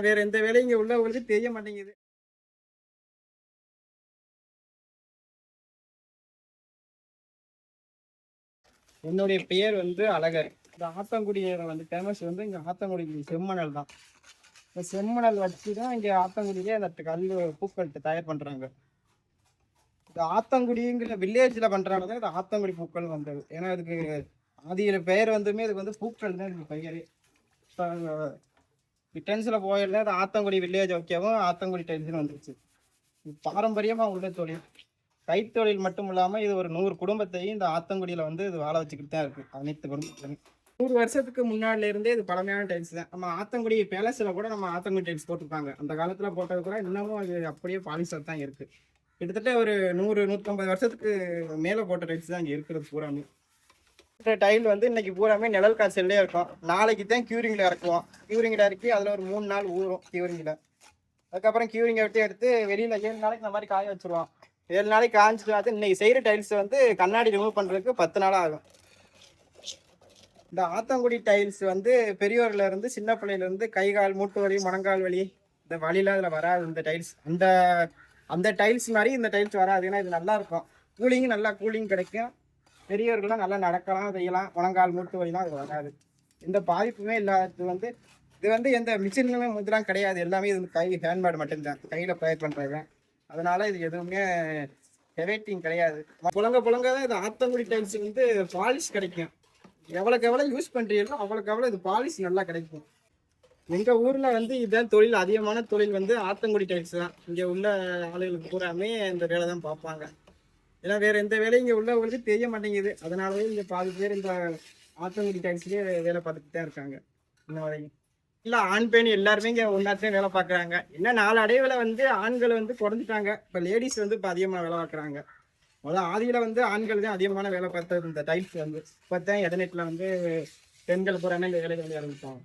வேற எந்த வேலையும் இங்க உள்ளவங்களுக்கு தெரிய மாட்டேங்குது. என்னுடைய பெயர் வந்து அழகர். இந்த ஆத்தங்குடியில வந்து ஃபேமஸ் வந்து இங்க ஆத்தங்குடி செம்மணல் தான். இந்த செம்மணல் வச்சு தான் இங்க ஆத்தங்குடியிலே அந்த பூக்கள் தயார் பண்றாங்க. இந்த ஆத்தங்குடிங்கிற வில்லேஜ்ல பண்றாங்க இந்த ஆத்தங்குடி பூக்கள் வந்தது. ஏன்னா இதுக்கு ஆதியில பெயர் வந்துமே இதுக்கு வந்து பூக்கள் தான் இதுக்கு பெயரே. டென்ஸ்ல போயிடல அது ஆத்தங்குடி வில்லேஜ் ஓகேவும் ஆத்தங்குடி டென்ஷன் வந்துருச்சு. பாரம்பரியமா உள்ள தொழில் கைத்தொழில் மட்டும் இல்லாம இது ஒரு 100 குடும்பத்தையும் இந்த ஆத்தங்குடியில வந்து இது வாழ வச்சுக்கிட்டு தான் இருக்கு. அனைத்து குடும்பத்திலும் 100 வருஷத்துக்கு முன்னாடில இருந்தே இது பழமையான டைல்ஸ் தான். நம்ம ஆத்தங்குடி பேலஸ்ல கூட நம்ம ஆத்தங்குடி டைல்ஸ் போட்டிருப்பாங்க. அந்த காலத்துல போட்டது கூட இன்னமும் அது அப்படியே பாலிஷா தான் இருக்கு. கிட்டத்தட்ட ஒரு 100-150 வருஷத்துக்கு மேல போட்ட டைல்ஸ் தான் இங்க இருக்கிறது பூராமே. இந்த டைல் வந்து இன்னைக்கு பூராமே நிழல் காய்ச்சல்லே இருக்கும். நாளைக்கு தான் கியூரிங்ல இறக்குவோம். கியூரிங்ல இறக்கி அதுல ஒரு 3 நாள் ஊறும் கியூரிங்ல. அதுக்கப்புறம் கியூரிங்கை விட்டு எடுத்து வெளியில 7 நாளைக்கு இந்த மாதிரி காய வச்சிருவோம். 7 நாளைக்கு காய்ச்சிட்டு இன்னைக்கு செய்யற டைல்ஸ் வந்து கண்ணாடி ரிமூவ் பண்றதுக்கு 10 நாள் ஆகும். இந்த ஆத்தங்குடி டைல்ஸ் வந்து பெரியோர்ல இருந்து சின்ன பிள்ளையில இருந்து கை கால் மூட்டு வலி முழங்கால் வலி இந்த வழியில அதுல வராது. இந்த டைல்ஸ் அந்த அந்த டைல்ஸ் மாதிரி இந்த டைல்ஸ் வராது. ஏன்னா இது நல்லா இருக்கும். கூலிங் நல்லா கூலிங் கிடைக்கும். பெரியவர்கள்லாம் நல்லா நடக்கலாம் செய்யலாம். முழங்கால் மூட்டு வலிலாம் அது வராது. எந்த பாதிப்புமே இல்லாதது வந்து இது வந்து எந்த மிஷின்லுமே இதெல்லாம் கிடையாது. எல்லாமே இது கை ஹேண்ட்மேட் மட்டும்தான். கையில் ப்ரேயர் பண்ணுறது. அதனால இது எதுவுமே ஹெவேட்டிங் கிடையாது. புழங்க புழங்க தான் இது ஆத்தங்குடி டைல்ஸ் வந்து பாலிஷ் கிடைக்கும். எவ்வளோக்கு எவ்வளோ யூஸ் பண்ணுறீங்களோ அவ்வளோக்கு எவ்வளோ இது பாலிஷ் நல்லா கிடைக்கும். எங்கள் ஊரில் வந்து இதுதான் தொழில். அதிகமான தொழில் வந்து ஆத்தங்குடி டைல்ஸ் தான். இங்கே உள்ள ஆளுகளுக்கு பூராமே இந்த வேலை தான் பார்ப்பாங்க. ஏன்னா வேற எந்த வேலையும் இங்கே உள்ளவங்களுக்கு தெரிய மாட்டேங்குது. அதனாலவே இங்கே பாதி பேர் இந்த ஆத்தங்குடி டைல்ஸ்லேயே வேலை பார்த்துட்டு தான் இருக்காங்க இன்ன வரையும். இல்லை ஆண் பெண் எல்லாருமே இங்கே ஒன்றாத்தையும் வேலை பார்க்குறாங்க. என்ன நாளடைவில் வந்து ஆண்கள் வந்து குறைஞ்சிட்டாங்க. இப்போ லேடிஸ் வந்து இப்போ அதிகமாக வேலை பார்க்குறாங்க. முதல்ல ஆதியில் வந்து ஆண்கள் தான் அதிகமான வேலை பார்த்தது இந்த டைல்ஸ் வந்து. இப்போ தான் எதனெட்டில் வந்து பெண்கள் பூராமே இந்த வேலைகள் ஆரம்பிப்பாங்க.